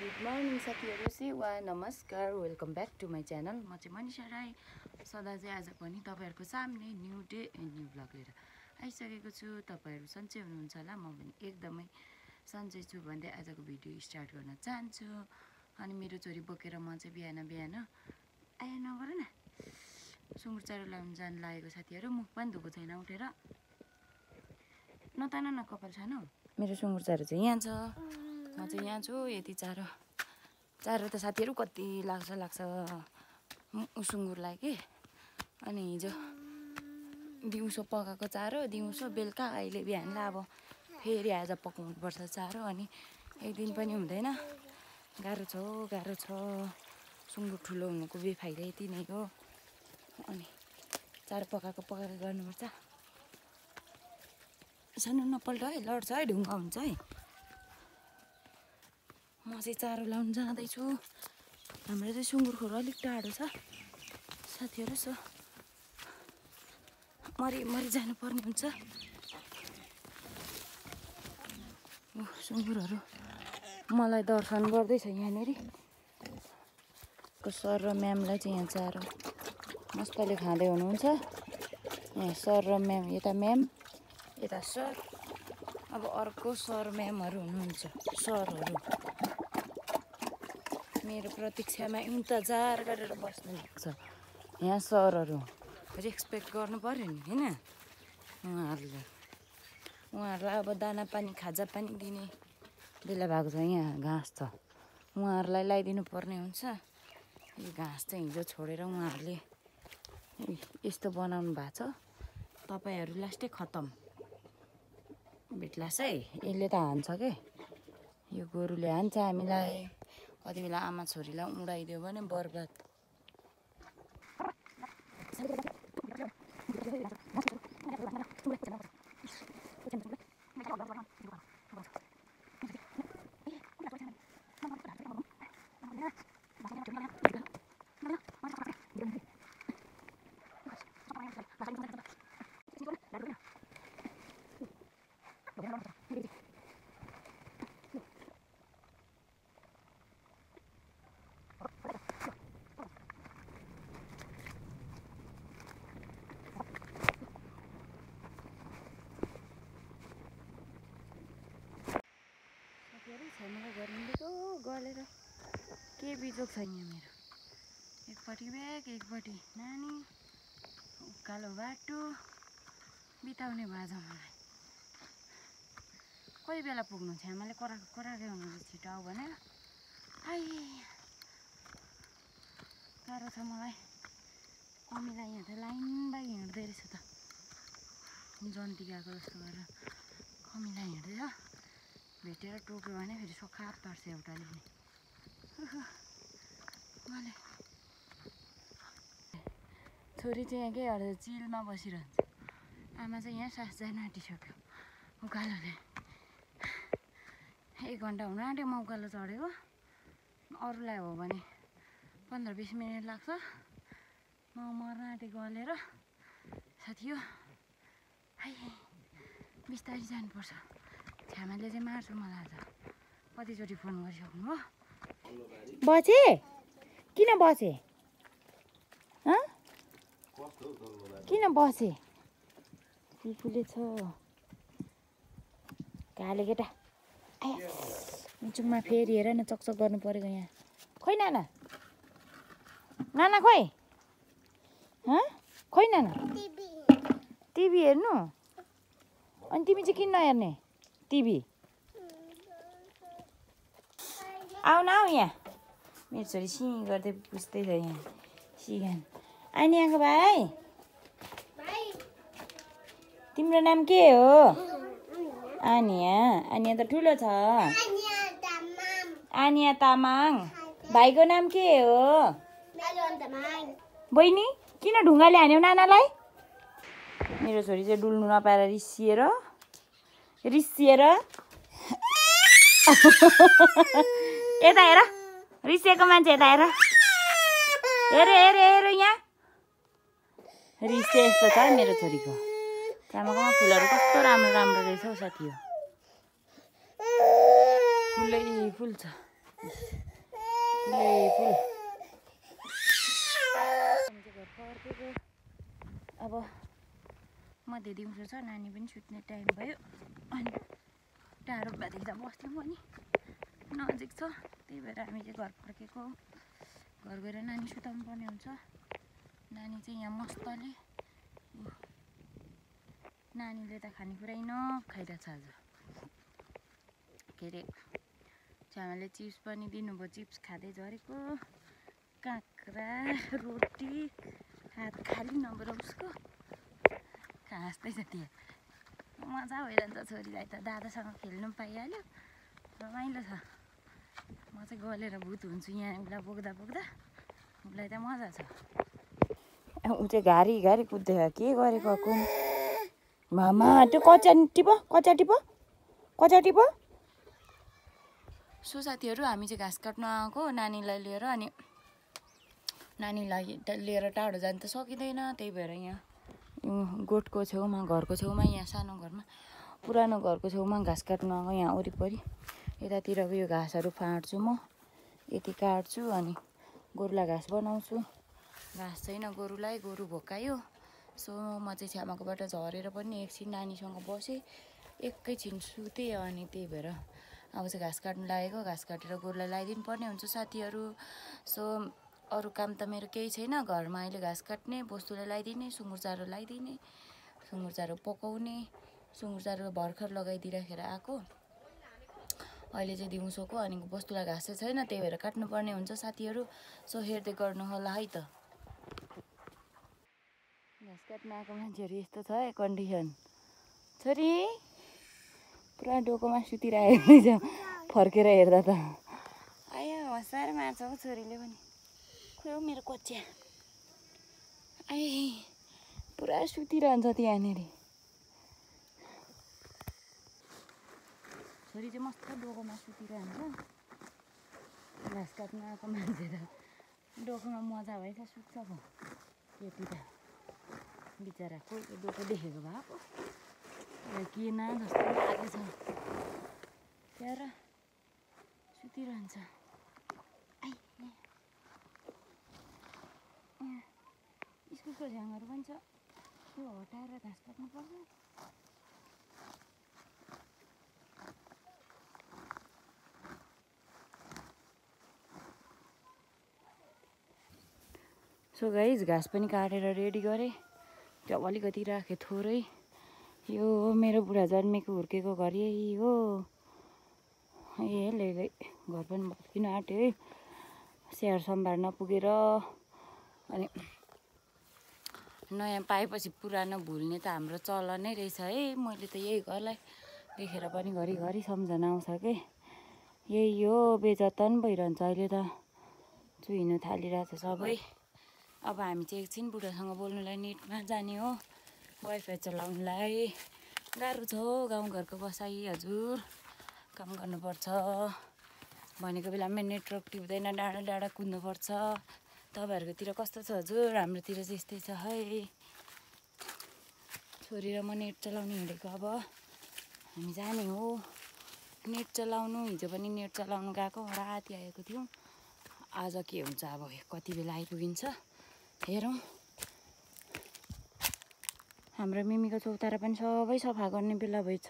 Good morning साथीहरू सेवा नमस्कार welcome back to my channel. म चाहिँ मनिषा राई सदा चाहिँ आज पनि तपाईँहरूको सामने new day and new blog लिएर आइसकेको छु। तपाईँहरू सन्चै हुनुहुन्छ होला, म पनि एकदमै सन्चै छु भन्दै आजको भिडियो स्टार्ट गर्न चाहन्छु। अनि मेरो छोरी बोकेर म चाहिँ बिहान आया नगर न सुँगुर चारो लाउनु जानु लागेको साथीहरू। मुख पनि धोएको छैन उठेर, नतान न कपाल छानो। मेरो सुँगुर चारो चाहिँ यहाँ छ, म चाहिँ यहाँ छु। यति चारो त साथीहरू कति लाग्छ सुँगुरलाई कि। अनि हिजो दिउँसो पकाएको चारो दिउँसो बेलुका, अहिले बिहानलाई अब फेरि आज पकाउनु पर्छ चारो। अनि एक दिन पनि हुँदैन, गाह्रो छ। सुँगुर ठुलो हुनुको बेफाइदा यति नै हो। अनि चारो पकाएको गर्नुपर्छ। सानो नपल्ट है, लड्छ है, ढुङ्गा हुन्छ है। म चाहिँ चारो लाउनु जाँदैछु। हाम्रो चाहिँ सुँगुर खोर अलिक टाढो छ साथीहरू, सो मरि जानुपर्ने हुन्छ। सुँगुरहरू मलाई दर्शन गर्दैछ यहाँनिर। सर र म्यामलाई चाहिँ यहाँ चारो मस्तले खाँदै हुनुहुन्छ। यहाँ सर र म्याम, यता म्याम यता सर। अब अर्को सर म्यामहरू हुनुहुन्छ, सरहरू मेरो प्रतीक्षामा इन्तजार गरेर बस्नु लाग्छ। यहाँ सरहरू रेस्पेक्ट गर्नु पऱ्यो नि होइन। उहाँहरूलाई अब दाना पानी खाजा पानी दिने बेला भएको छ। यहाँ घाँस छ, उहाँहरूलाई लगाइदिनु पर्ने हुन्छ। यो घाँस चाहिँ हिजो छोडेर उहाँहरूले यस्तो बनाउनु भएको छ। तपाईँहरू लास्टै खतम भेट्लास है। यसले त हान्छ के, यो गोरुले हान्छ हामीलाई। कति बेला आमा छोरीलाई उडाइदियो भने बर्बाद। छानाको गर्नुको गलेर के बिजोग छ यहाँ मेरो। एकपट्टि ब्याग एकपट्टि नानी, उकालो बाटो बिताउने बाजा मलाई। कोही बेला पुग्नु छ आमाले कराएकै हुनुहुन्छ, छिटो आऊ भनेर। गाह्रो छ मलाई। कमीलाई यहाँ त लाइन बाई हिँड्दै रहेछ त, जन्ती गएको जस्तो गरेर कमीलाई हिँड्दैछ। भेटेर टोक्यो भने फेरि सोखा पार्छ एउटाले पनि। मैले छोरी चाहिँ यहाँ के गर्छ, चिलमा बसिरहन्छ। आमा चाहिँ यहाँ सास जान आँटिसक्यो उकालोले। 1 घन्टा हुन आँट्यो म उकालो चढेको। अरूलाई हो भने 15-20 मिनट लाग्छ, म मर्न आँटे गलेर साथी हो। बिस्तारै जानुपर्छ। छ्यामाले चाहिँ मार्छ मलाई आज, कतिचोटि फोन गरिसक्नु हो। बसे किन बसे, किन बसे? फुलफुले छ काले केटा। मुचुङमा फेरि हेर न, चकचक गर्नु परेको यहाँ। खोइ नाना खोइ, खोइ नाना टिभी हेर्नु। अनि तिमी चाहिँ किन नहेर्ने टिभी? आऊ न आऊ यहाँ। मेरो छोरी सिँ गर्दै पुस्दैछ यहाँ सिगान। आनियाको भाइ, तिम्रो नाम के हो? आनिया त ठुलो छ। आनिया तामाङ। भाइको नाम के हो? बहिनी किन ढुङ्गाले हान्यौ नानालाई? मेरो छोरी चाहिँ डुल्नु नपाएर रिसिएर यता हेर, रिसिएको मान्छे यता हेर, हेर यहाँ रिसे यस्तो छ मेरो छोरीको। तामाकोमा फुलहरू कस्तो राम्रो रहेछ हौ साथी हो, फुलै फुल छ। फुल घर फर्केको अब मध्ये दिउँसो छ नानी पनि सुत्ने टाइम भयो अनि टाढो भएदेखि त बस्थ्यौँ पनि नजिक छ त्यही भएर हामी चाहिँ घर फर्केको घर गएर नानी सुताउनु पर्ने हुन्छ नानी चाहिँ यहाँ मस्तले नानीले त खानेकुरै नखाइरहेछ आज के अरे छ्यामाले चिप्स पनि दिनुभयो चिप्स खाँदै झरेको काँक्रा रोटी हात खाली नभएर उसको हाँस्दैछ त्यो मजा भइरहन्छ छोरीलाई त दादासँग खेल्नु पाइहाल्यो रमाइलो छ म चाहिँ गलेर भूत हुन्छु यहाँ उसलाई बोक्दा बोक्दा उसलाई त मजा छ ऊ चाहिँ घारी घारी कुद्दै के गरेको कुन मामा त्यो कच्चा टिप सो साथीहरू हामी चाहिँ घाँस काट्न आएको नानीलाई लिएर अनि नानीलाई लिएर टाढो जानु त सकिँदैन त्यही भएर यहाँ गोठको छेउमा घरको छेउमा यहाँ सानो घरमा पुरानो घरको छेउमा घाँस काट्न आएको यहाँ वरिपरि यतातिरको यो घाँसहरू फाँड्छु म यति काट्छु अनि गोरुलाई घाँस बनाउँछु घाँस छैन गोरुलाई गोरु भोकायो सो म चाहिँ छ्यामाकोबाट झरेर पनि एकछिन नानीसँग बसेँ एकैछिन सुतेँ अनि त्यही भएर अब चाहिँ घाँस काट्नु लागेको घाँस काटेर गोरुलाई लगाइदिनु पर्ने हुन्छ साथीहरू सो अरू काम त मेरो केही छैन घरमा अहिले घाँस काट्ने बस्तुलाई लगाइदिने सुँगुर चारो लगाइदिने सुँगुर चारो पकाउने सुँगुर चारो भर्खर लगाइदिइराखेर आएको अहिले चाहिँ दिउँसोको अनि बस्तुलाई घाँस चाहिँ छैन त्यही भएर काट्नुपर्ने हुन्छ साथीहरू सो हेर्दै गर्नु होला है त घाँस काट्न आएको मान्छेहरू यस्तो छ है कन्डिसन छोरी पुरा डोकोमा सुतिरहेको रहेछ फर्केर हेर्दा त आयो हँसाएर मार्छ हौ छोरीले पनि खोइ हौ मेरो कोच्या आइ पुरा सुतिरहन्छ त्यहाँनिर छोरी चाहिँ मस्त डोकोमा सुतिरहन्छ घाँस काट्न आएको मान्छे त डोकोमा मजा भएछ सुत्छ पो केटी त बिचरा कोही डोको देखेको भए पो के न जस्तो लागेछ त्यहाँ सुतिरहन्छ आइ स्कुलको झ्याङहरू पनि छ त्यो हटाएर घाँस काट्नुपर्छ सो गाइस घाँस पनि काटेर रेडी गरेँ त्यो अलिकति राखेँ थोरै यो मेरो बुढा जन्मेको हुर्केको घर यही हो ले घर पनि भत्किन आँट्यो है स्याहार सम्भार नपुगेर अनि नयाँ पाएपछि पुरानो भुल्ने त हाम्रो चलनै रहेछ है मैले त यही घरलाई देखेर पनि घरिघरि सम्झना आउँछ के यही हो बेजतन भइरहन्छ अहिले त चुहिनु थालिरहेछ सबै अब हामी चाहिँ एकछिन बुढासँग बोल्नुलाई नेटमा जाने हो वाइफाई चलाउनुलाई गाह्रो छ हो गाउँघरको बसाइ हजुर काम गर्नुपर्छ भनेको बेलामा नेटवर्क टिप्दैन डाँडा डाँडा कुद्नुपर्छ तपाईँहरूकोतिर कस्तो छ हजुर हाम्रोतिर चाहिँ यस्तै छ है छोरी र म नेट चलाउनु हिँडेको अब हामी जाने हो नेट चलाउनु हिजो पनि नेट चलाउनु गएको राति आएको थियौँ आज के हुन्छ अब कति बेला आइपुगिन्छ हेरौँ हाम्रो मिमीको चौतारा पनि सबै सफा गर्ने बेला भएछ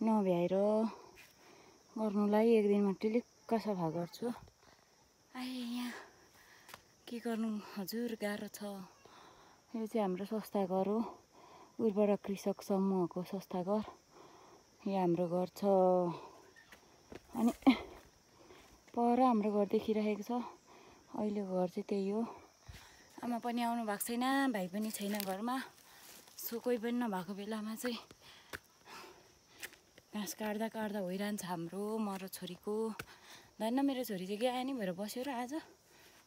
नभ्याएर गर्नुलाई एक दिनमा टिलिक्क सफा गर्छु आए यहाँ के गर्नु हजुर गाह्रो छ यो चाहिँ हाम्रो संस्था घर हो उर्वरक कृषक समूहको संस्था घर यहाँ हाम्रो घर छ अनि पर हाम्रो घर देखिरहेको छ अहिलेको घर चाहिँ त्यही हो आमा पनि आउनु भएको छैन भाइ पनि छैन घरमा सो कोही पनि नभएको बेलामा चाहिँ घाँस काट्दा काट्दा भइरहन्छ हाम्रो म र छोरीको धन्न मेरो छोरी चाहिँ क्या नि भएर बस्यो र आज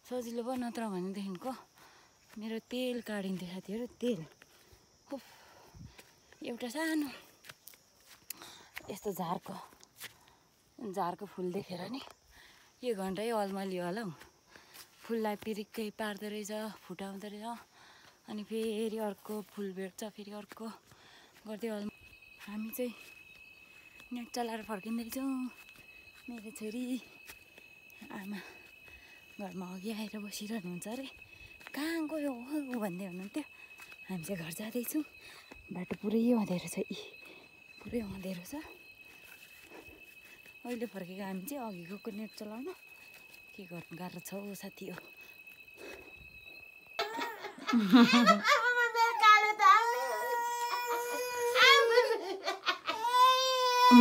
सजिलो भयो नत्र भनेदेखिको मेरो तेल काटिन्थ्यो साथीहरू तेल एउटा सानो यस्तो झारको फुल देखेर नि यो घन्टै अलमली होला हौ फुललाई पिरिक्कै पार्दो रहेछ फुटाउँदो रहेछ अनि फेरि अर्को फुल भेट्छ फेरि अर्को गर्दै हामी चाहिँ नेट चलाएर फर्किँदैछौँ मेरो छोरी आमा घरमा अघि आएर बसिरहनुहुन्छ अरे कहाँ गयो भन्दै हुनुहुन्थ्यो हामी चाहिँ घर जाँदैछौँ बाटो पुरै अँध्यारो छ पुरै अँध्यारो छ अहिले फर्केको हामी चाहिँ अघि गएको नेट चलाउन के गर्नु गाह्रो छ हो साथी हो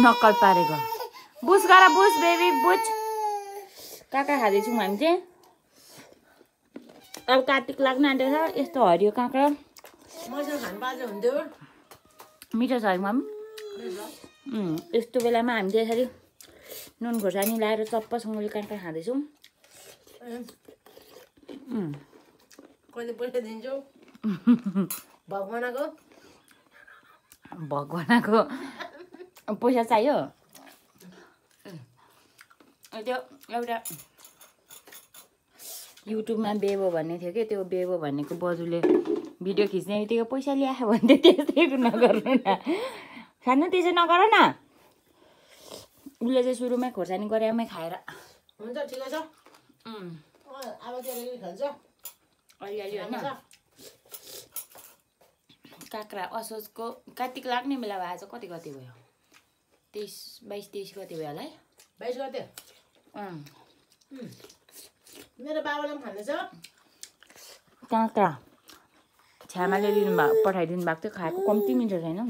नक्कल पारेको बुझ गर बुझ बेबी बुझ काँक्रा खाँदैछौँ हामी चाहिँ अब कार्तिक लाग्न आँटेको छ यस्तो हरियो काँक्रा मिठो छ मम्मी यस्तो बेलामा हामी चाहिँ यसरी नुन खोर्सानी लाएर चप्पसँगले काँक्रा खाँदैछौँ कहिले पैसा दिन्छौ भगवानको पैसा चाहियो त्यो एउटा युट्युबमा बेबो भन्ने थियो कि त्यो बेबो भन्नेको बजुले भिडियो खिच्ने बित्तिकै पैसा ल्यायो भन्दै त्यस्तै नगर्नु न खानु त्यसै नगर न उसले चाहिँ सुरुमै खोर्सानी गरेमै खाएर हुन्छ ठिकै छ अब चाहिँ खान्छ अलिअलि होइन काँक्रा असोजको कार्तिक लाग्ने बेला भयो आज कति भयो 22-23 गते भयो होला है 22 गते मेरो बाबाले पनि खाँदैछ काँक्रा छ्यामाले पठाइदिनु भएको थियो खाएको कम्ती मिठो छैन